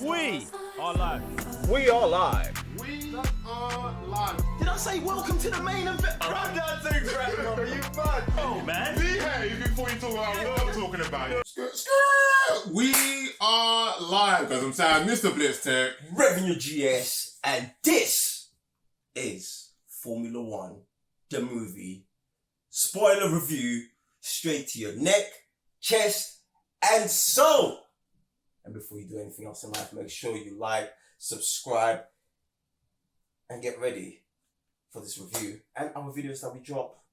We are live. We are live. We are live. Did I say welcome to the main event? I'm not too great, bro. You mad? Oh, man. Behave before you talk about what I'm talking about. We are live, because I'm saying Mr. Blitz Tech. Revenue GS, and this is Formula One, the movie. Spoiler review, straight to your neck, chest, and soul. And before you do anything else in life, make sure you like, subscribe, and get ready for this review and other videos that we drop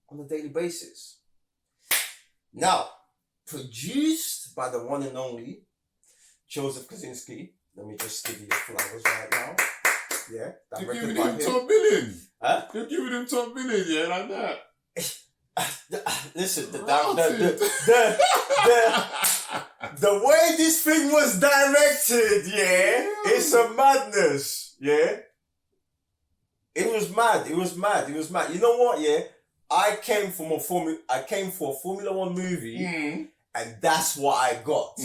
on a daily basis. Now, produced by the one and only Joseph Kaczynski. Let me just give you the flowers right now. Yeah, You're directed giving by him him. top billing. Huh? You're giving him top billing, yeah, like that. Listen, the way this thing was directed, yeah, it's a madness, yeah. It was mad. You know what, yeah? I came for a Formula One movie, and that's what I got.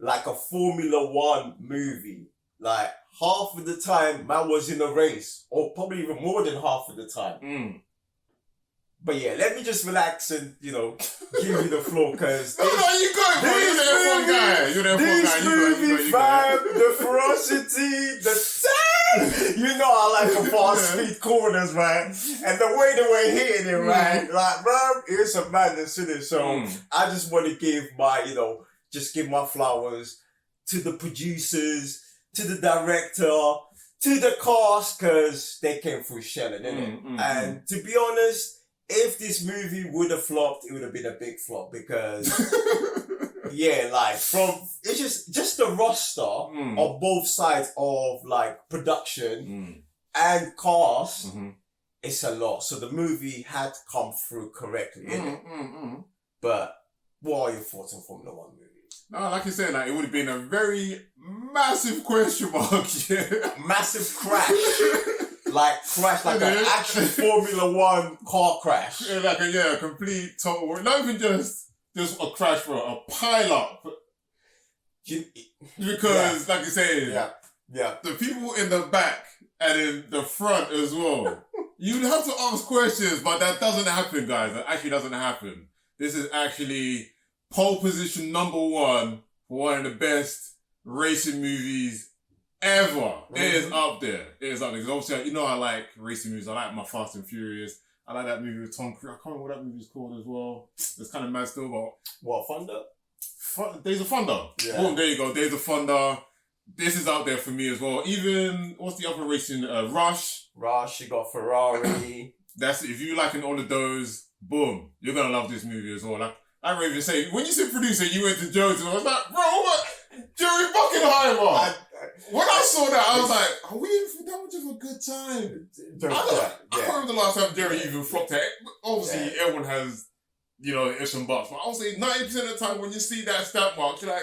Like a Formula One movie. Like half of the time, man was in a race, or probably even more than half of the time. But yeah, let me just relax and, give you the floor, because No, you got it, bro. You're the F1 guy. You're the F1 guy. movie, fam, the ferocity, the time. You know I like the fast speed corners, right? And the way they were hitting it, right? Like, bro, it's a madness in it. So I just want to give my, give my flowers to the producers, to the director, to the cast, because they came through shelling, innit? And to be honest, if this movie would have flopped, it would have been a big flop, because yeah, like it's just the roster of both sides of like production and cast, it's a lot. So the movie had come through correctly, innit? But what are your thoughts on Formula One movie? No, like you said, like it would have been a very massive question mark, yeah. Massive crash. Like an actual Formula One car crash. Yeah, like a complete total. Not even just a crash, bro. A pile up. Because, like you said, the people in the back and in the front as well. You'd have to ask questions, but that doesn't happen, guys. That actually doesn't happen. This is actually pole position number 1 for one of the best racing movies ever. It is up there. Because obviously, you know I like racing movies. I like my Fast and Furious. I like that movie with Tom Cruise. I can't remember what that movie's called as well. It's kind of mad still, but... What, Thunder? Days of Thunder. Yeah. Boom, there you go. Days of Thunder. This is out there for me as well. Even, what's the other racing? Rush. You got Ferrari. That's it. If you liking all of those, boom, you're going to love this movie as well. Like, I remember even saying, when you said producer, you went to Jones, and I was like, bro, what? Jerry Buckenheimer. When I saw that, I was like, are we in for that much of a good time? I can't remember the last time Jerry even flopped it. Obviously, everyone has, ifs and buts. But I would say 90% of the time when you see that stamp mark, you're like,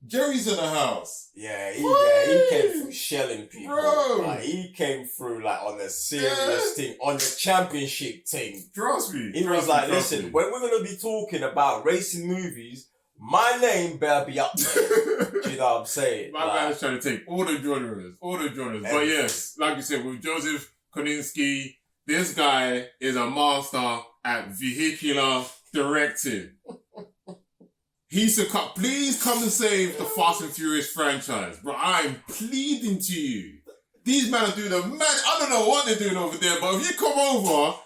Jerry's in the house. Yeah, he came through shelling people. Bro. Like, he came through like on a serious thing, on the championship team. Trust me. He was like, listen, when we're going to be talking about racing movies, my name better be up there. Do you know what I'm saying? My man is trying to take all the genres. But yes, like you said, with Joseph Kaczynski, this guy is a master at vehicular directing. He said, please come and save the Fast and Furious franchise. Bro, I'm pleading to you. These men are doing I don't know what they're doing over there, but if you come over,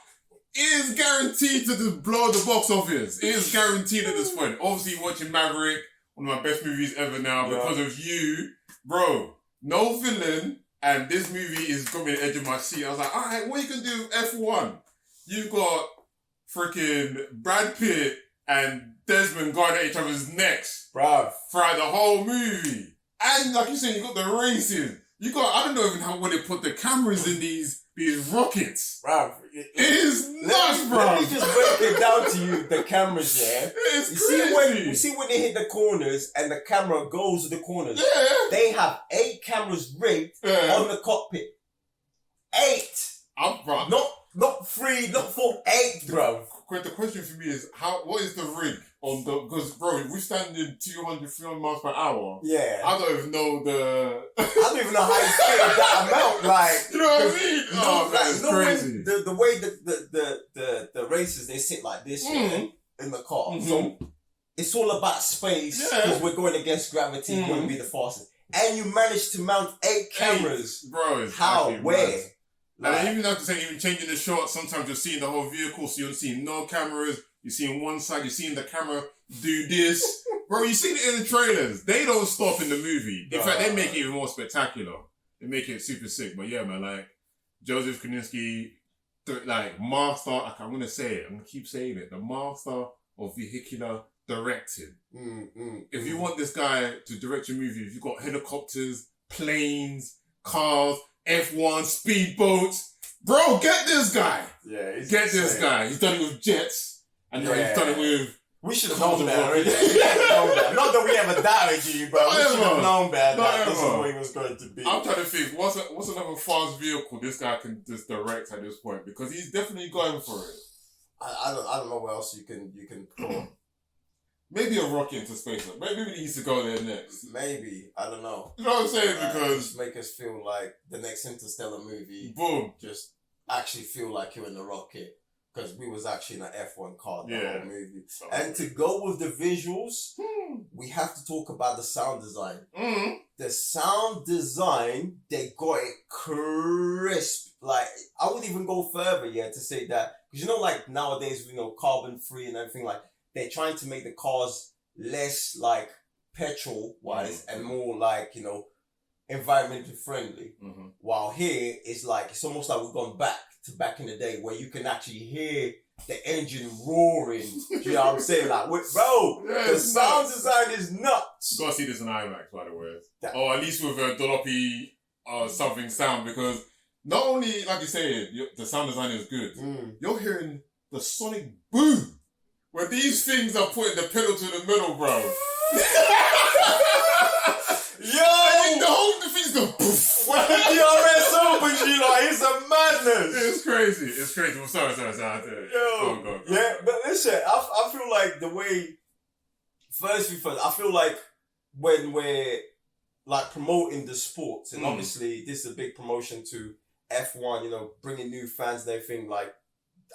it is guaranteed to just blow the box office. It is guaranteed at this point. Obviously, watching Maverick, one of my best movies ever now, because of you. Bro, no villain, and this movie is got me on the edge of my seat. I was like, alright, what you can do F1? You've got freaking Brad Pitt and Desmond guarding at each other's necks, bruv, throughout the whole movie. And like you said, you got the racing. You got, I don't know even how they put the cameras in these rockets. Bruv, it is nuts, bro. Let me just break it down to you, the cameras, yeah? It's crazy. You see when they hit the corners and the camera goes to the corners? Yeah. They have 8 cameras rigged on the cockpit. 8! Bro. not 3, not 4, 8, bro. The question for me is, what is the rig on the, because bro, if we're standing 200, 300 miles per hour, Yeah. I don't even know I don't even know how you feel that amount, like. You know what I mean? Oh, man, it's crazy. The way the racers, they sit like this, yeah, in the car. Mm-hmm. So, it's all about space, because we're going against gravity, we're going to be the fastest. And you managed to mount 8 cameras. Bro, it's how? Where? Mad. Like, even have to say, even changing the shot, sometimes you're seeing the whole vehicle, so you're seeing no cameras, you're seeing one side, you're seeing the camera do this. Bro, you've seen it in the trailers. They don't stop in the movie. In fact, they make it even more spectacular. They make it super sick. But yeah, man, like, Joseph Kosinski, like, master, I'm going to say it, I'm going to keep saying it, the master of vehicular directing. If you want this guy to direct your movie, if you've got helicopters, planes, cars, F1, speedboats, bro, get this guy. Yeah, get this guy. He's done it with jets, and he's done it with. We should have known that already. Not that we ever doubted you, but we should have known that this is what he was going to be. I'm trying to think, what's another fast vehicle this guy can just direct at this point, because he's definitely going for it. I don't know what else you can pull. Maybe a rocket into space. Maybe he needs to go there next. Maybe. I don't know. You know what I'm saying? Because just make us feel like the next Interstellar movie. Boom. Just actually feel like you're in the rocket. Because we was actually in an F1 car the whole movie. So, and to go with the visuals, we have to talk about the sound design. The sound design, they got it crisp. Like, I would even go further, to say that. Because you know, like, nowadays, carbon free and everything, like, they're trying to make the cars less like petrol-wise and more like, environmentally friendly. While here, it's almost like we've gone back in the day where you can actually hear the engine roaring. You know what I'm saying? Like, bro, the sound design is nuts. You gotta see this in IMAX, by the way. Or at least with a Dolopy something sound, because not only, like you say, the sound design is good, you're hearing the sonic boom. Where these things are putting the pedal to the middle, bro. The thing's going poof. When the DRS opens, it's a madness. It's crazy. It's crazy. Well, sorry. Go. Yeah, but listen, I feel like the way, first, I feel like when we're like promoting the sports, and obviously this is a big promotion to F1, bringing new fans and everything, like,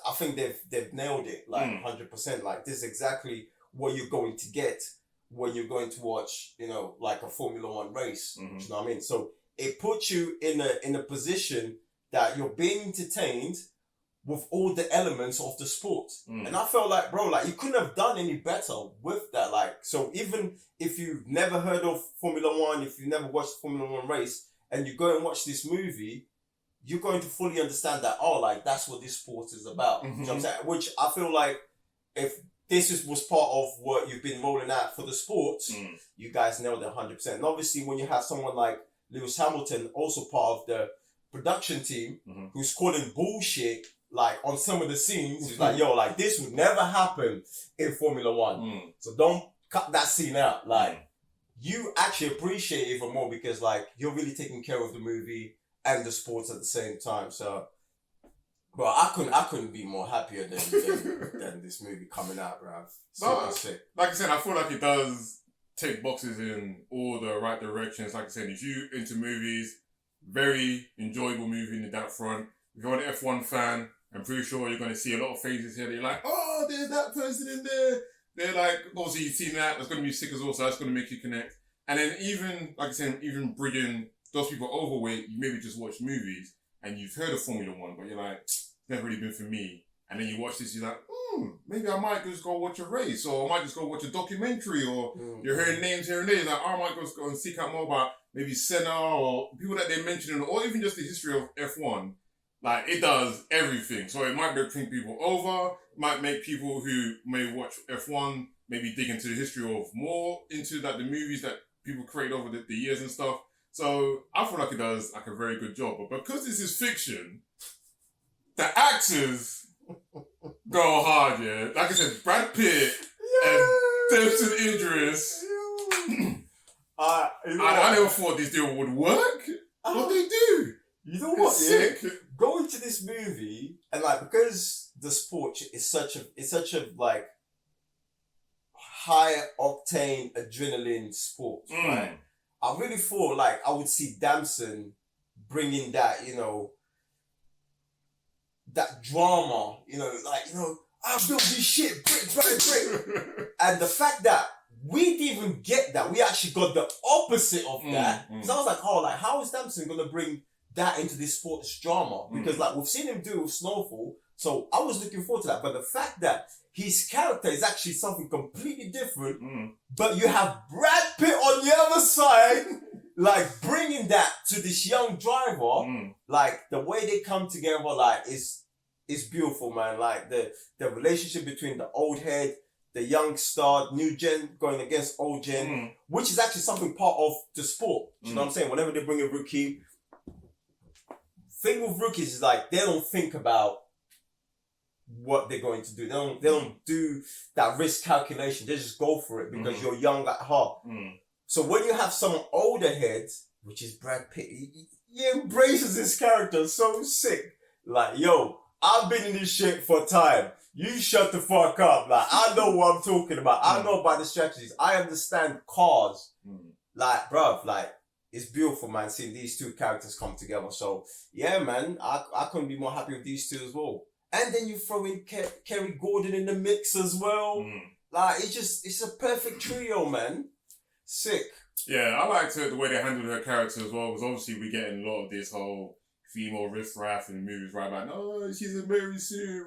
I think they've nailed it, like 100%. Like, this is exactly what you're going to get when you're going to watch, like a Formula One race. You know what I mean? So it puts you in a position that you're being entertained with all the elements of the sport. And I felt like, bro, like, you couldn't have done any better with that. Like, so even if you've never heard of Formula One, if you've never watched a Formula One race, and you go and watch this movie, you're going to fully understand that, that's what this sport is about. You know what I'm saying? Which I feel like if this was part of what you've been rolling out for the sports, you guys nailed it 100%. And obviously when you have someone like Lewis Hamilton, also part of the production team, who's calling bullshit, like, on some of the scenes, he's like, like, this would never happen in Formula One. So don't cut that scene out. Like, you actually appreciate it even more because, like, you're really taking care of the movie and the sports at the same time. So, bro, I couldn't be more happier than this movie coming out, bro. Super sick. Like I said, I feel like it does take boxes in all the right directions. Like I said, if you into movies, very enjoyable movie in that front. If you're an F1 fan, I'm pretty sure you're going to see a lot of faces here. They're like, oh, there's that person in there. They're like, obviously you've seen that. That's going to be sick as well. So that's going to make you connect. And then even, like I said, even bringing those people overweight, you maybe just watch movies and you've heard of Formula One, but you're like, it's never really been for me. And then you watch this, you're like, maybe I might just go watch a race, or I might just go watch a documentary, or you're hearing names here and there. Like, I might just go and seek out more about maybe Senna or people that they're mentioning, or even just the history of F1. Like, it does everything. So it might bring people over, might make people who may watch F1 maybe dig into the history of more into like the movies that people create over the years and stuff. So I feel like it does like a very good job. But because this is fiction, the actors go hard, yeah. Like I said, Brad Pitt and Dempsey Idris. I never thought this deal would work. What they do? You know what? Sick. Yeah? Go into this movie and like because the sport is such a like high octane adrenaline sport, right? I really thought like I would see Damson bringing that, that drama, I built this shit brick by brick. And the fact that we didn't even get that, we actually got the opposite of that. So I was like, how is Damson gonna bring that into this sports drama? Because like we've seen him do with Snowfall, so I was looking forward to that. But the fact that his character is actually something completely different, but you have Brad Pitt on the other side, like bringing that to this young driver, like the way they come together, like is beautiful, man. Like the relationship between the old head, the young star, new gen going against old gen, which is actually something part of the sport. You know what I'm saying? Whenever they bring a rookie, thing with rookies is like they don't think about what they're going to do. They don't do that risk calculation. They just go for it because you're young at heart. So when you have some older heads, which is Brad Pitt, he embraces his character so sick. Like, yo, I've been in this shit for time. You shut the fuck up. Like, I know what I'm talking about. I know about the strategies. I understand cars. Like, bruv, like, it's beautiful, man, seeing these two characters come together. So, yeah, man, I couldn't be more happy with these two as well. And then you throw in Kerry Gordon in the mix as well. Like, it's a perfect trio, man. Sick. Yeah, I liked the way they handled her character as well, because obviously we're getting a lot of this whole female riffraff in movies, right? Like, oh, she's a Mary Sue,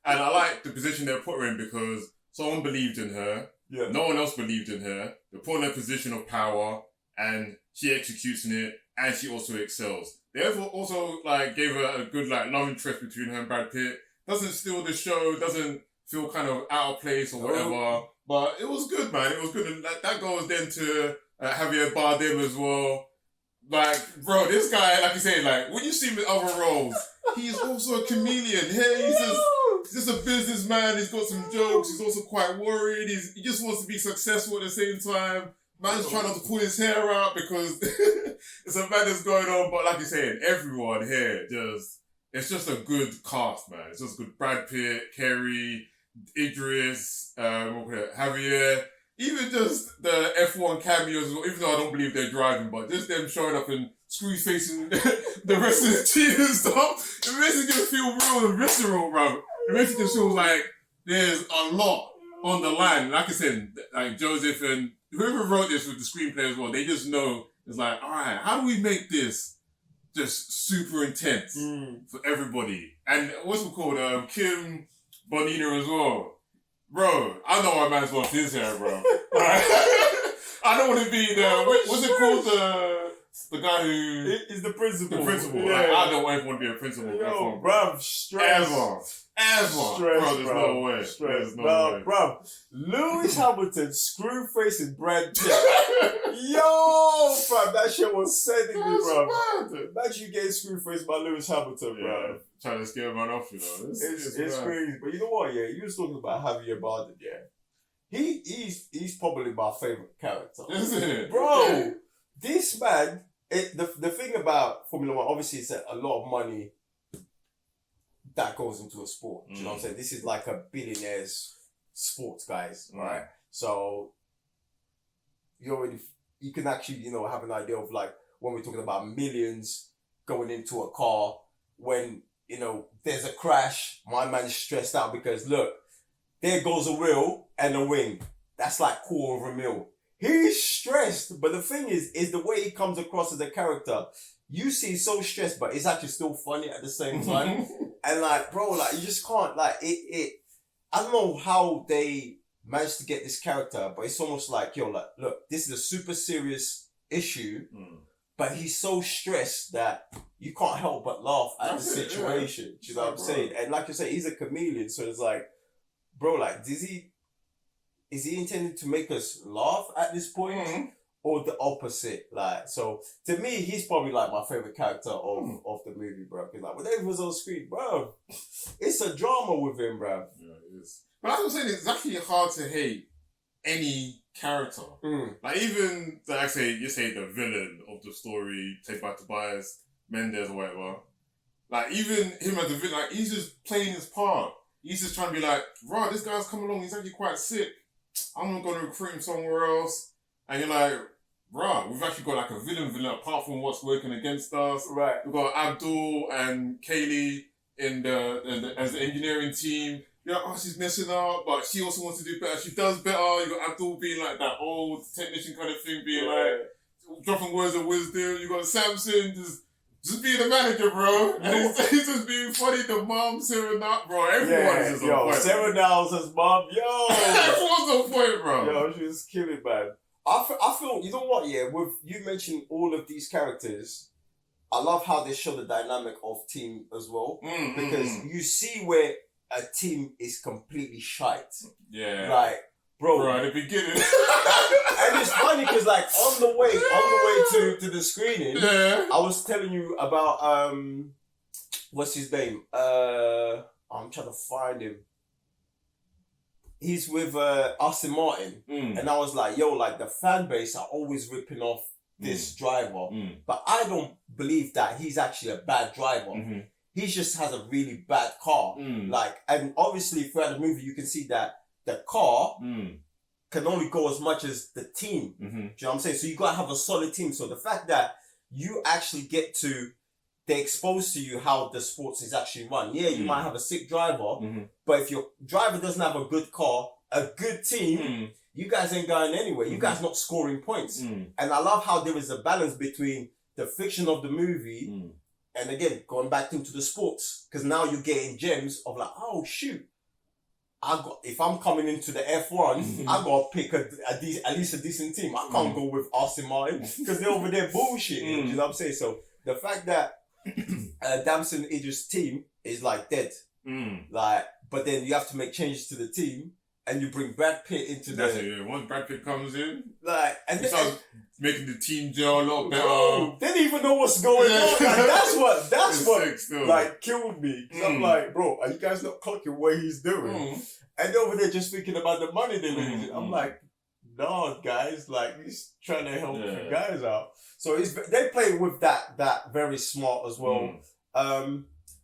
and I like the position they put her in because someone believed in her. Yeah. No one else believed in her. They put her in a position of power, and she executes in it, and she also excels. They also like gave her a good like love interest between her and Brad Pitt. Doesn't steal the show, doesn't feel kind of out of place or whatever. But it was good, man. It was good, and that goes then to Javier Bardem as well. Like, bro, this guy, like you say, like when you see him in other roles, he's also a chameleon. Here he's just a businessman. He's got some jokes. He's also quite worried. He just wants to be successful at the same time. Man's trying not to pull his hair out because it's a madness going on. But like you said, everyone here it's just a good cast, man. It's just good. Brad Pitt, Kerry, Idris, Javier, even just the F1 cameos, even though I don't believe they're driving, but just them showing up and screw facing the rest of the team and stuff, it makes it just feel real and visceral, bro. It makes it just feel like there's a lot on the line. Like I said, like Joseph and whoever wrote this with the screenplay as well, they just know it's like, all right, how do we make this just super intense for everybody? And what's it called? Kim Bonino as well. Bro, I know my man's lost his hair, bro. I don't want to be what's it called? The guy who is the principal. The principal. Yeah. Like, I don't ever want to be a principal. Yo, bro, stress. Ever. Bro, there's no way. There's no way. Bro, Lewis Hamilton screw facing Brad Pitt. Yo, fam, that shit was sending me, bro. Imagine you getting screw faced by Lewis Hamilton, bro. Trying to scare man off, you know. It's crazy. But you know what, yeah? You was talking about Javier Bardem, yeah? He's probably my favourite character. Isn't it? Bro, this man, the thing about Formula One, obviously it's a lot of money that goes into a sport. Do you know what I'm saying? This is like a billionaire's sports, guys, right? So you can actually, have an idea of like when we're talking about millions going into a car, when, there's a crash, my man is stressed out because look, there goes a wheel and a wing. That's like $250,000. He's stressed, but the thing is the way he comes across as a character. You see he's so stressed, but it's actually still funny at the same time. And like, bro, like you just can't, like I don't know how they managed to get this character, but it's almost like, yo, like, look, this is a super serious issue, but he's so stressed that you can't help but laugh at the situation. Do you know what I'm saying? And like you say, he's a chameleon, so it's like, bro, like, is he intended to make us laugh at this point? Or the opposite? Like, so to me, he's probably like my favorite character of the movie, bro. Because like whenever he was on screen, bro, it's a drama with him, bro. Yeah, it is. But as I'm saying, it's actually hard to hate any character. Like even, like I say, you say the villain of the story, Saved by Tobias, Mendes or whatever. Like, even him as a villain, like, he's just playing his part. He's just trying to be like, right, this guy's come along, he's actually quite sick. I'm not going to recruit him somewhere else. And you're like, right, we've actually got like a villain apart from what's working against us. Right. We've got Abdul and Kaylee as the engineering team. You're like, oh, she's messing up, but she also wants to do better. She does better. You got Abdul being like that old technician kind of thing, being like, dropping words of wisdom. You got Samson just being the manager, bro. And he's just being funny. The mom, Serenade, bro. Everyone's just on point. Serenade's his mom. Yo. Everyone's on point, bro. Yo, she was killing, man. I feel, you know what, yeah, with you mentioned all of these characters, I love how they show the dynamic of team as well. Because you see where a team is completely shite. Yeah. Like, bro. At the beginning. And it's funny because, like, on the way to the screening, I was telling you about, what's his name? I'm trying to find him. He's with Aston Martin. And I was like, yo, like, the fan base are always ripping off this driver. But I don't believe that he's actually a bad driver. He just has a really bad car. Like, and obviously throughout the movie, you can see that the car can only go as much as the team. Do you know what I'm saying? So you got to have a solid team. So the fact that you actually they expose to you how the sports is actually run. Yeah, you might have a sick driver, but if your driver doesn't have a good car, a good team, you guys ain't going anywhere. You guys not scoring points. And I love how there is a balance between the fiction of the movie and again, going back into the sports. Because now you're getting gems of like, oh shoot, if I'm coming into the F1, I gotta pick at least a decent team. I can't go with Aston Martin because they're over there bullshitting. You know what I'm saying? So the fact that Damson Idris' team is like dead, like, but then you have to make changes to the team, and you bring Brad Pitt into Once Brad Pitt comes in, like, and he starts making the team gel a lot better. They didn't even know what's going on. Like, that's what like killed me. Cause I'm like, bro, are you guys not clocking what he's doing? And they're over there just thinking about the money they're losing. I'm like, no, guys, like, he's trying to help you guys out. So they play with that very smart as well.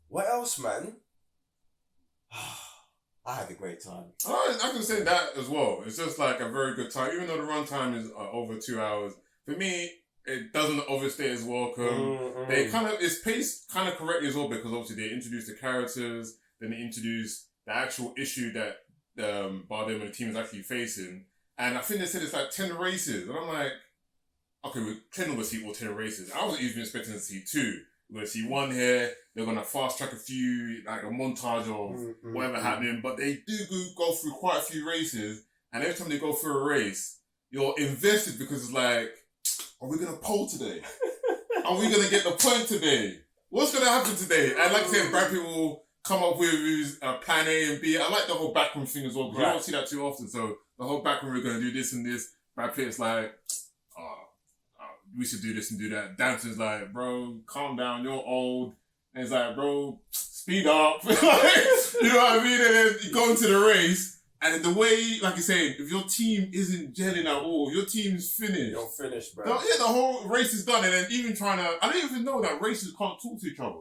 What else, man? I had a great time. I can say that as well. It's just like a very good time. Even though the runtime is over 2 hours, for me, it doesn't overstay its welcome. It's paced kind of correctly as well because obviously they introduce the characters, then they introduce the actual issue that Bardem and the team is actually facing. And I think they said it's like 10 races. And I'm like, okay, we're clearly going to see all 10 races. I wasn't even expecting to see 2. We're going to see 1 here. They're going to fast track a few, like a montage of whatever happening. But they do go through quite a few races. And every time they go through a race, you're invested because it's like, are we going to pole today? Are we going to get the point today? What's going to happen today? And like I said, Brad Pitt will come up with his plan A and B. I like the whole backroom thing as well because you don't see that too often. So the whole backroom, we're going to do this and this. Brad Pitt's like, we should do this and do that. Danson's like, bro, calm down, you're old. And it's like, bro, speed up. You know what I mean? And then you go into the race, and the way, like you say, if your team isn't gelling at all, your team's finished. You're finished, bro. The whole race is done, and then even I don't even know that races can't talk to each other.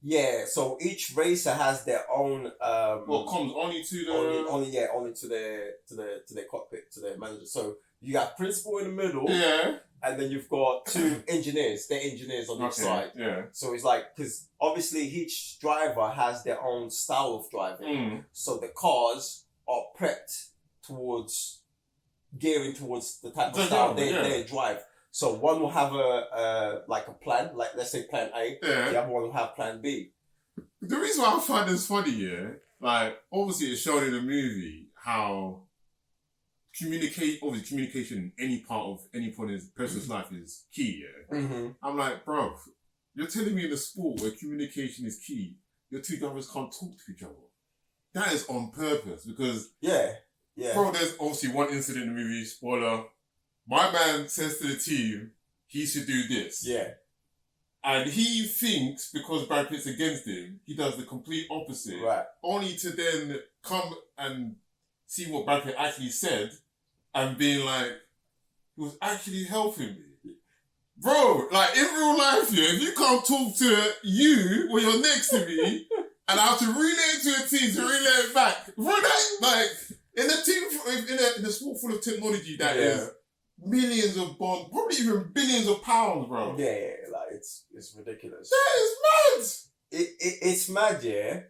Yeah, so each racer has their own. Comes only to the only to their cockpit, to their manager. So you got principal in the middle. Yeah. And then you've got 2 engineers. They're engineers on each side. Yeah. So it's like, because obviously each driver has their own style of driving. So the cars are prepped gearing towards the type of style they drive. So one will have a plan, like let's say plan A. Yeah. The other one will have plan B. The reason why I find this funny, like obviously it's shown in the movie how communication in any part of any point in a person's life is key, I'm like, bro, you're telling me in a sport where communication is key, your 2 drivers can't talk to each other. That is on purpose because, bro, there's obviously one incident in the movie, spoiler, my man says to the team, he should do this. Yeah. And he thinks because Brad Pitt's against him, he does the complete opposite. Right. Only to then come and see what Brad Pitt actually said and being like, he was actually helping me. Bro, like in real life, yeah, if you can't talk to you when you're next to me, and I have to relay it to a team to relay it back, bro, that, like, in a team, in a sport full of technology that is millions of bonds, probably even billions of pounds, bro. Yeah, like it's ridiculous. That is mad! It's mad, yeah.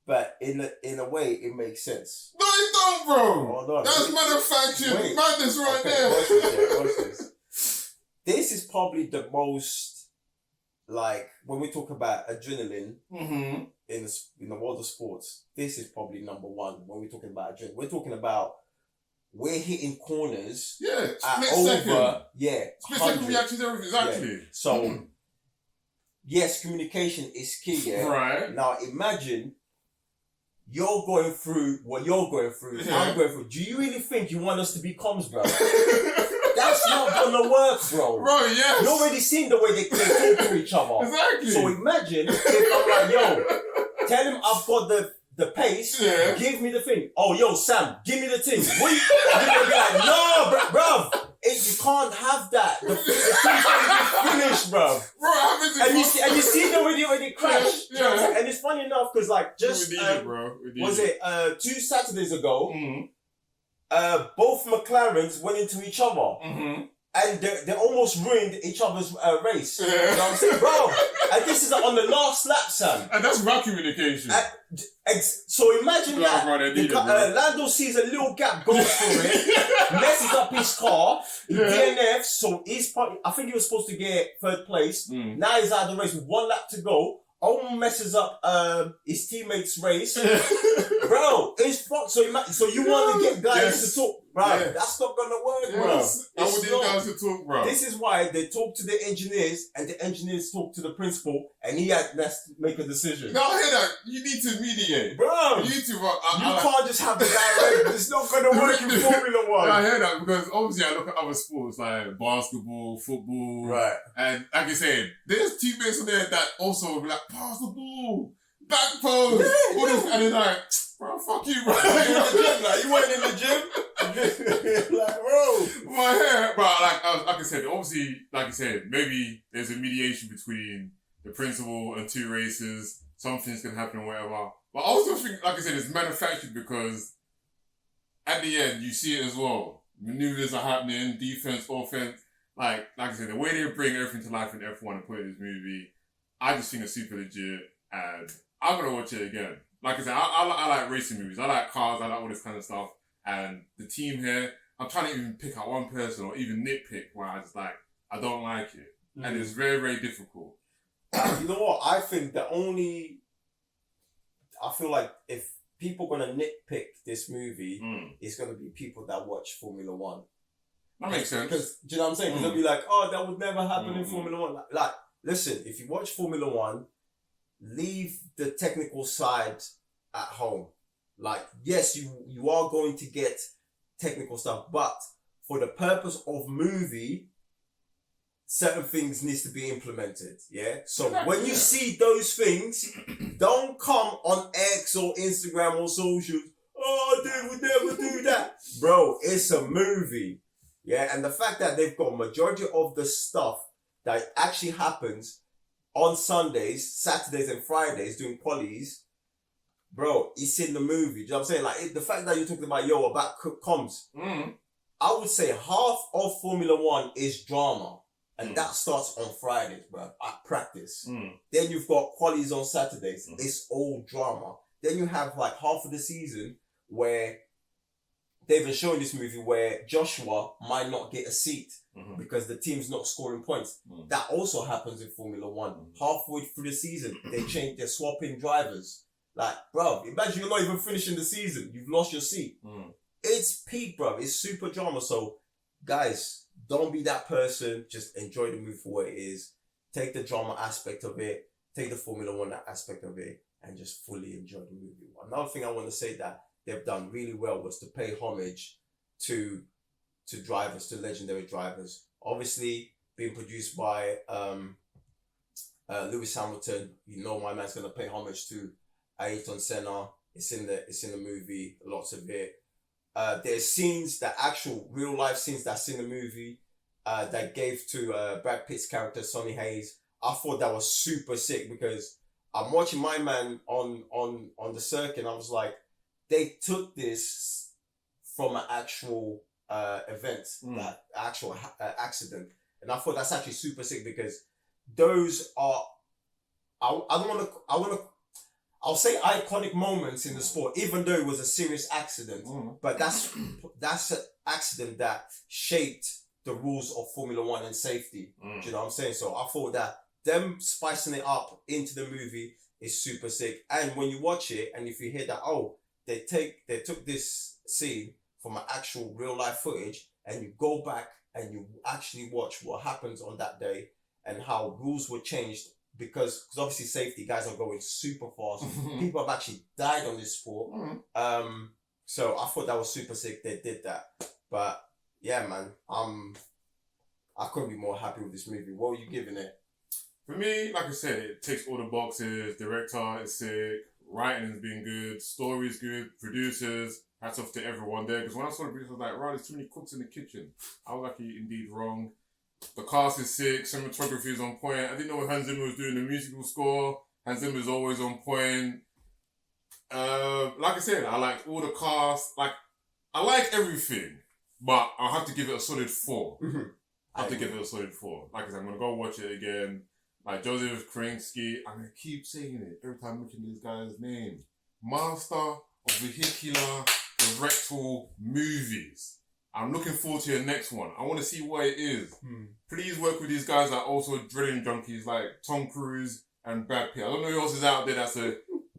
But in a way, it makes sense. No, it don't, bro. Hold on. That's manufactured madness right there. Watch this, yeah, watch this. This is probably the most, like, when we talk about adrenaline in the world of sports, this is probably number one when we're talking about adrenaline. We're talking about we're hitting corners. Yeah, at split over, second. yeah, Split second reaction to everything, exactly. Yeah. So, yes, communication is key, yeah? Right. Now, imagine you're going through what you're going through, I'm going through. Do you really think you want us to be comms, bro? That's not gonna work, bro. Bro, yes. You already seen the way they talk to each other. Exactly. So imagine if I'm like, yo, tell him I've got the pace, give me the thing. Oh, yo, Sam, give me the thing. What you're gonna be like, no, bro, you can't have that. The thing's gonna be finished, bro. Bro, and you see them when they crash. Yeah. And it's funny enough because like just was it 2 Saturdays ago? Both McLarens went into each other. And they almost ruined each other's race. You know what I'm saying? Bro, and this is on the last lap, Sam. And that's bad communication. So imagine that. Bro, Lando sees a little gap, goes for it, messes up his car, he DNFs, so he's probably, I think he was supposed to get 3rd place. Now he's out of the race with 1 lap to go. Almost messes up his teammates' race. Bro, it's fucked. So you want to get guys to talk. Bro, that's not gonna work, bro. I want these guys to talk, bro. This is why they talk to the engineers and the engineers talk to the principal and he has to make a decision. No, I hear that. You need to mediate. Bro, you need to, you can't just have the guy it's not gonna work in Formula 1. I hear that because obviously I look at other sports like basketball, football. Right. And like I said, there's teammates on there that also be like, pass the ball, back pose, all this, and they're like, bro, fuck you, bro. You in the gym, like, you weren't in the gym? Like, bro. My hair, bro, like I said, obviously, like I said, maybe there's a mediation between the principal and 2 races, something's gonna happen or whatever. But I also think, like I said, it's manufactured because at the end, you see it as well. Maneuvers are happening, defense, offense. Like I said, the way they bring everything to life in F1 and put it in this movie, I just think it's super legit, and I'm gonna watch it again. Like I said, I like racing movies. I like cars. I like all this kind of stuff. And the team here, I'm trying to even pick out one person or even nitpick where I just like, I don't like it. And it's very, very difficult. You know what? I think I feel like if people gonna nitpick this movie, it's gonna be people that watch Formula 1. That makes sense. Because, do you know what I'm saying? They'll be like, oh, that would never happen in Formula 1. Like, listen, if you watch Formula 1, leave the technical side at home. Like, yes, you are going to get technical stuff, but for the purpose of movie, certain things needs to be implemented. Yeah. So when you see those things, don't come on X or Instagram or socials. Oh, dude, we never do that, bro. It's a movie. Yeah, and the fact that they've got majority of the stuff that actually happens on Sundays, Saturdays and Fridays doing qualies, bro, it's in the movie. Do you know what I'm saying? Like, the fact that you're talking about comms, I would say half of Formula 1 is drama. And that starts on Fridays, bro, at practice. Then you've got qualies on Saturdays. It's all drama. Then you have like half of the season where they've been showing this movie where Joshua might not get a seat because the team's not scoring points. That also happens in Formula 1. Halfway through the season, they're swapping drivers. Like, bro, imagine you're not even finishing the season. You've lost your seat. It's peak, bro. It's super drama. So, guys, don't be that person. Just enjoy the movie for what it is. Take the drama aspect of it. Take the Formula 1 aspect of it. And just fully enjoy the movie. Another thing I want to say that they've done really well was to pay homage to drivers, to legendary drivers. Obviously, being produced by Lewis Hamilton. You know my man's gonna pay homage to Ayrton Senna. It's in the movie, lots of it. There's scenes, the actual real life scenes that's in the movie. that gave to Brad Pitt's character Sonny Hayes. I thought that was super sick because I'm watching my man on the circuit and I was like, they took this from an actual event, that actual accident. And I thought that's actually super sick because those are, I'll say iconic moments in the sport, even though it was a serious accident, but that's an accident that shaped the rules of Formula One and safety. Do you know what I'm saying? So I thought that them spicing it up into the movie is super sick. And when you watch it and if you hear that, they took this scene from an actual real life footage and you go back and you actually watch what happens on that day and how rules were changed because obviously safety, guys are going super fast. People have actually died on this sport. So I thought that was super sick. They did that. But yeah, man, I couldn't be more happy with this movie. What were you giving it? For me, like I said, it ticks all the boxes. Director is sick. Writing has been good. Story is good. Producers, hats off to everyone there. Because when I saw the producer, I was like, right, there's too many cooks in the kitchen. I was actually indeed wrong. The cast is sick. Cinematography is on point. I didn't know Hans Zimmer was doing the musical score. Hans Zimmer is always on point. Like I said, I like all the cast. Like, I like everything. But I'll have to give it a solid 4. I have to give it a solid 4. Like I said, I'm going to go watch it again. Like Joseph Krinsky, I'm going to keep saying it every time I mention this guy's name. Master of vehicular directorial movies. I'm looking forward to your next one. I want to see what it is. Please work with these guys that are also drilling junkies like Tom Cruise and Brad Pitt. I don't know who else is out there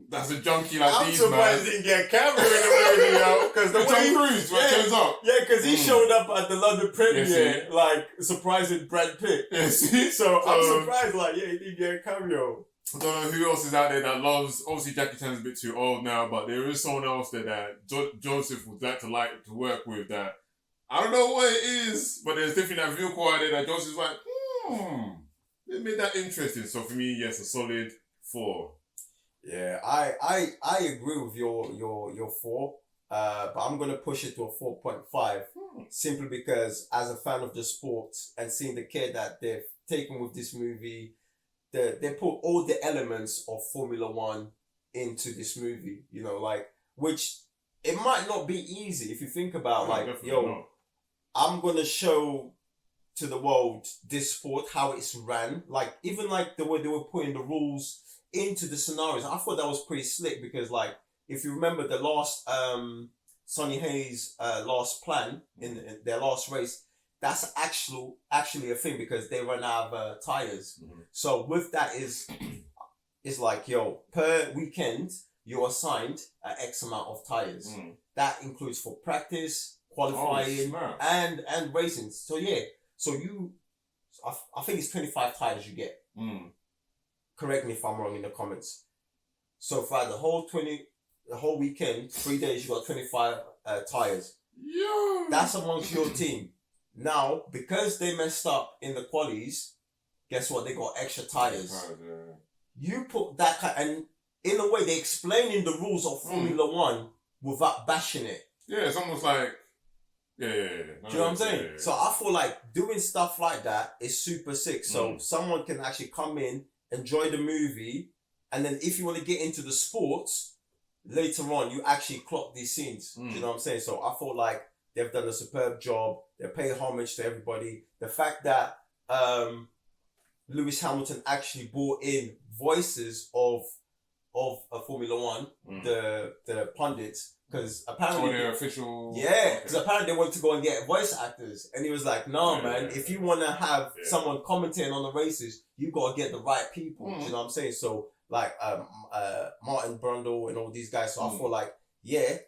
that's a junkie like these, man. I'm surprised he didn't get camera in the movie, yo. Because the Tom Cruise, what turns up. Yeah, because he showed up at the London premiere, like, surprising Brad Pitt. So I'm surprised, like, yeah, he didn't get a cameo. I don't know who else is out there that loves, obviously Jackie Chan's a bit too old now, but there is someone else there that Joseph would like to work with that. I don't know what it is, but there's definitely that vehicle out there that Joseph's like, it made that interesting. So for me, yes, a solid 4. Yeah, I agree with your 4, but I'm gonna push it to a 4.5 simply because as a fan of the sport and seeing the care that they've taken with this movie, they put all the elements of Formula One into this movie. You know, like which it might not be easy if you think about I'm gonna show to the world this sport how it's ran, like even like the way they were putting the rules into the scenarios. I thought that was pretty slick because like if you remember the last Sonny Hayes last plan in their last race, that's actually a thing because they run out of tires. So with that is like per weekend you're assigned an X amount of tires. That includes for practice, qualifying, and racing. So yeah, so I think it's 25 tires you get. Correct me if I'm wrong in the comments. So for the whole weekend, 3 days, you got 25 tires. Yeah. That's amongst your team. Now, because they messed up in the qualies, guess what? They got extra tires. You put that and in a way, they're explaining the rules of Formula One without bashing it. Yeah, it's almost like, Do you know what I'm saying? Yeah. So I feel like doing stuff like that is super sick. So someone can actually come in, enjoy the movie, and then if you want to get into the sports, later on, you actually clock these scenes. Do you know what I'm saying? So I feel like they've done a superb job. They pay homage to everybody. The fact that Lewis Hamilton actually brought in voices of Formula One, the pundits, because apparently their official because apparently they wanted to go and get voice actors, and he was like, "No, man, if you want to have someone commentating on the races, you got to get the right people." Do you know what I'm saying? So like Martin Brundle and all these guys. So I feel like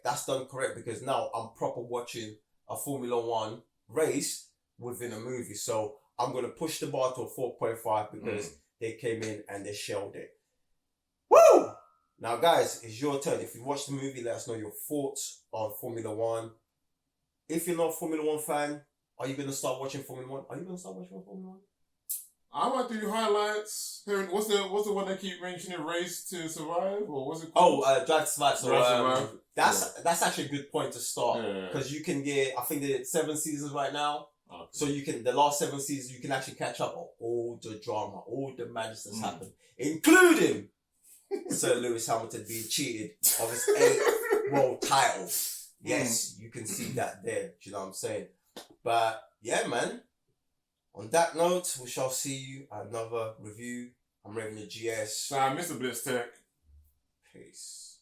that's done correct because now I'm proper watching a Formula One race within a movie. So I'm gonna push the bar to a 4.5 because they came in and they shelled it. Woo! Now, guys, it's your turn. If you watched the movie, let us know your thoughts on Formula One. If you're not a Formula One fan, are you going to start watching Formula One? Are you going to start watching Formula One? I might do highlights. What's the one that keep mentioning, Race to Survive? Or what's it called? Drive to Survive. So that's actually a good point to start. Because you can get, I think they're 7 seasons right now. Okay. So you can, the last 7 seasons, you can actually catch up on all the drama, all the madness that's happened, including Sir Lewis Hamilton being cheated of his 8th world title. Yes, you can see that there. Do you know what I'm saying? But yeah, man. On that note, we shall see you at another review. I'm Revenue GS. So, Mr. Blitz Tech. Peace.